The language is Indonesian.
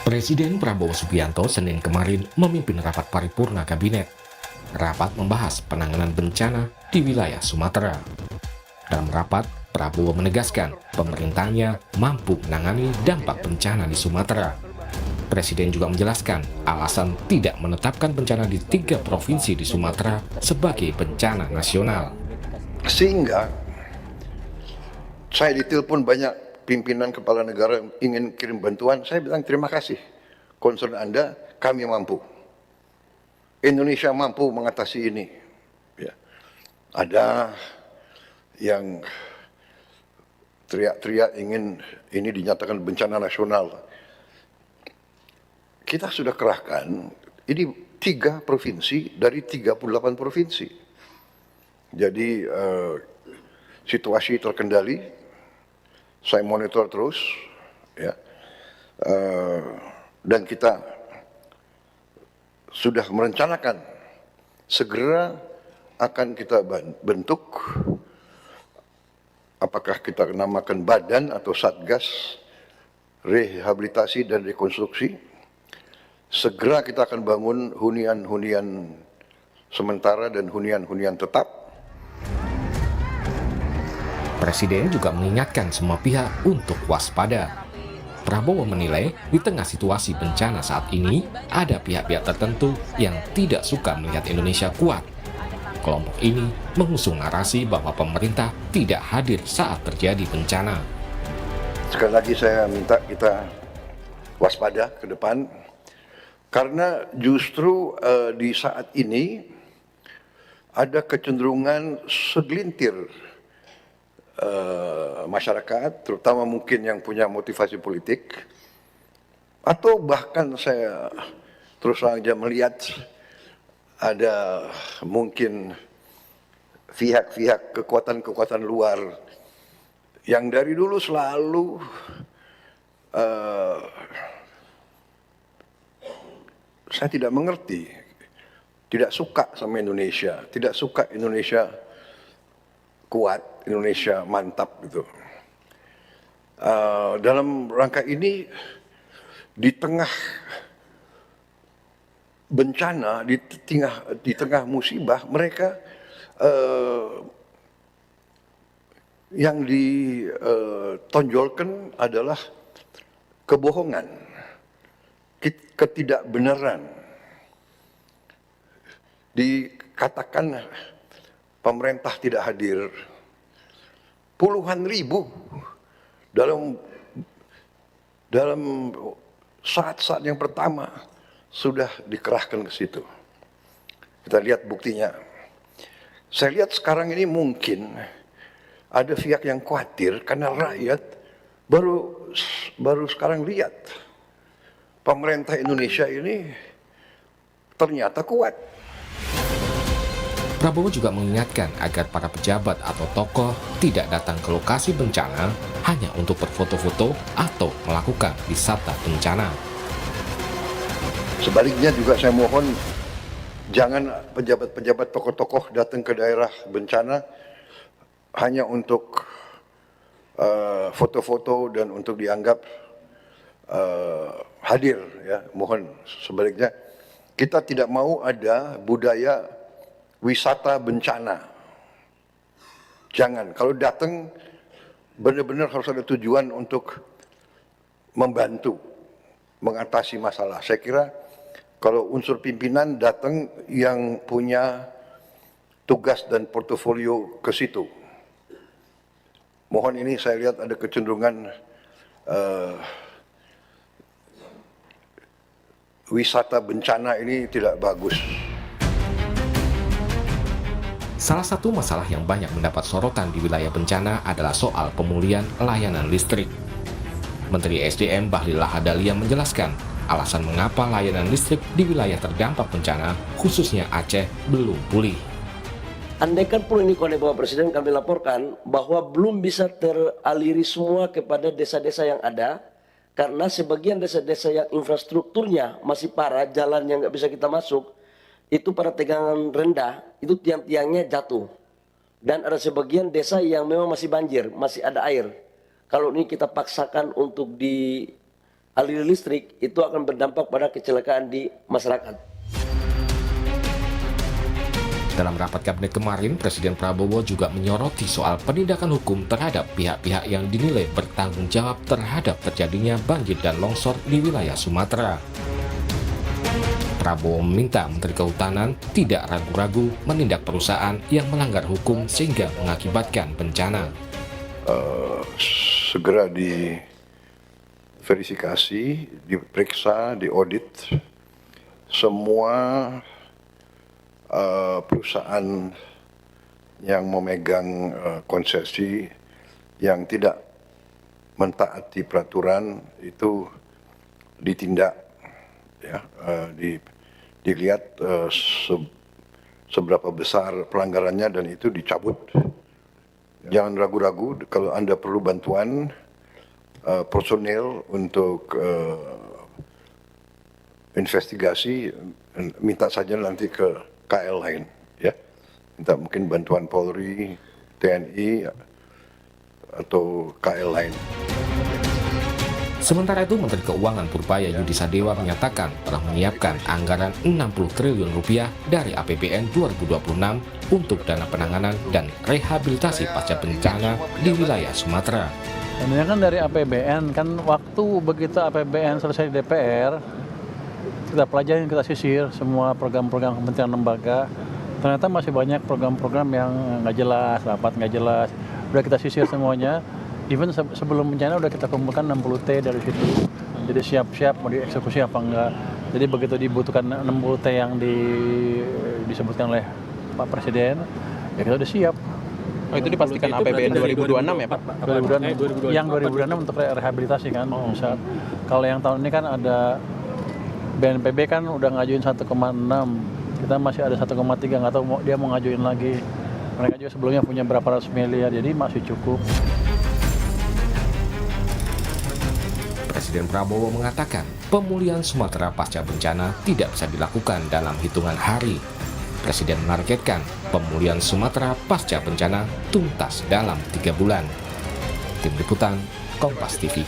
Presiden Prabowo Subianto Senin kemarin memimpin rapat paripurna kabinet. Rapat membahas penanganan bencana di wilayah Sumatera. Dalam rapat, Prabowo menegaskan pemerintahnya mampu menangani dampak bencana di Sumatera. Presiden juga menjelaskan alasan tidak menetapkan bencana di 3 provinsi di Sumatera sebagai bencana nasional. Sehingga saya ditelepon banyak pimpinan kepala negara ingin kirim bantuan, saya bilang terima kasih. Concern Anda, kami mampu. Indonesia mampu mengatasi ini. Ya. Ada yang teriak-teriak ingin ini dinyatakan bencana nasional. Kita sudah kerahkan, ini 3 provinsi dari 38 provinsi. Jadi situasi terkendali, saya monitor terus, ya, dan kita sudah merencanakan segera akan kita bentuk, apakah kita namakan badan atau satgas rehabilitasi dan rekonstruksi. Segera kita akan bangun hunian-hunian sementara dan hunian-hunian tetap. Presiden juga mengingatkan semua pihak untuk waspada. Prabowo menilai di tengah situasi bencana saat ini, ada pihak-pihak tertentu yang tidak suka melihat Indonesia kuat. Kelompok ini mengusung narasi bahwa pemerintah tidak hadir saat terjadi bencana. Sekali lagi saya minta kita waspada ke depan, karena justru di saat ini ada kecenderungan segelintir masyarakat, terutama mungkin yang punya motivasi politik, atau bahkan saya terus saja melihat ada mungkin pihak-pihak kekuatan-kekuatan luar yang dari dulu selalu saya tidak mengerti, tidak suka sama Indonesia, tidak suka Indonesia kuat, Indonesia mantap gitu. Dalam rangka ini, di tengah bencana, di tengah musibah, mereka yang ditonjolkan adalah kebohongan, ketidakbenaran. Dikatakan pemerintah tidak hadir. Puluhan ribu dalam saat-saat yang pertama sudah dikerahkan ke situ. Kita lihat buktinya. Saya lihat sekarang ini mungkin ada pihak yang khawatir karena rakyat baru sekarang lihat pemerintah Indonesia ini ternyata kuat. Prabowo juga mengingatkan agar para pejabat atau tokoh tidak datang ke lokasi bencana hanya untuk berfoto-foto atau melakukan wisata bencana. Sebaliknya juga saya mohon jangan pejabat-pejabat tokoh-tokoh datang ke daerah bencana hanya untuk foto-foto dan untuk dianggap hadir, ya. Mohon sebaliknya kita tidak mau ada budaya wisata bencana. Jangan, kalau datang benar-benar harus ada tujuan untuk membantu mengatasi masalah. Saya kira kalau unsur pimpinan datang yang punya tugas dan portofolio ke situ. Mohon ini saya lihat ada kecenderungan wisata bencana ini tidak bagus. Salah satu masalah yang banyak mendapat sorotan di wilayah bencana adalah soal pemulihan layanan listrik. Menteri SDM Bahlil Lahadalia menjelaskan alasan mengapa layanan listrik di wilayah terdampak bencana, khususnya Aceh, belum pulih. Andaikan pun ini oleh Bapak Presiden kami laporkan bahwa belum bisa teraliri semua kepada desa-desa yang ada, karena sebagian desa-desa yang infrastrukturnya masih parah, jalan yang nggak bisa kita masuk, itu pada tegangan rendah, itu tiang-tiangnya jatuh. Dan ada sebagian desa yang memang masih banjir, masih ada air. Kalau ini kita paksakan untuk aliran listrik itu akan berdampak pada kecelakaan di masyarakat. Dalam rapat kabinet kemarin, Presiden Prabowo juga menyoroti soal penindakan hukum terhadap pihak-pihak yang dinilai bertanggung jawab terhadap terjadinya banjir dan longsor di wilayah Sumatera. Prabowo meminta Menteri Kehutanan tidak ragu-ragu menindak perusahaan yang melanggar hukum sehingga mengakibatkan bencana. Segera diverifikasi, diperiksa, diaudit semua perusahaan yang memegang konsesi yang tidak mentaati peraturan itu ditindak, ya, dilihat seberapa besar pelanggarannya dan itu dicabut. Jangan ragu-ragu kalau Anda perlu bantuan personil untuk investigasi, minta saja nanti ke KL lain, ya. Minta mungkin bantuan Polri, TNI, atau KL lain. Sementara itu, Menteri Keuangan Purbaya Yudi Sadewa menyatakan telah menyiapkan anggaran 60 triliun rupiah dari APBN 2026 untuk dana penanganan dan rehabilitasi pasca bencana di wilayah Sumatera. Sebenarnya kan dari APBN, kan waktu begitu APBN selesai di DPR, kita pelajarin, kita sisir semua program-program kementerian lembaga. Ternyata masih banyak program-program yang nggak jelas, rapat nggak jelas. Udah kita sisir semuanya. Even sebelum bencana udah kita kumpulkan 60 T dari situ. Jadi siap-siap mau dieksekusi apa enggak. Jadi begitu dibutuhkan 60 T yang disebutkan oleh Pak Presiden, ya kita udah siap. Oh, itu dipastikan APBN 2026 ya Pak? 2026, yang 2026 untuk rehabilitasi kan. Misal, kalau yang tahun ini kan ada BNPB kan udah ngajuin 1,6, kita masih ada 1,3, nggak tahu dia mau ngajuin lagi. Mereka juga sebelumnya punya berapa ratus miliar, jadi masih cukup. Presiden Prabowo mengatakan pemulihan Sumatera pasca bencana tidak bisa dilakukan dalam hitungan hari. Presiden menargetkan pemulihan Sumatera pasca bencana tuntas dalam 3 bulan. Tim Liputan, Kompas TV.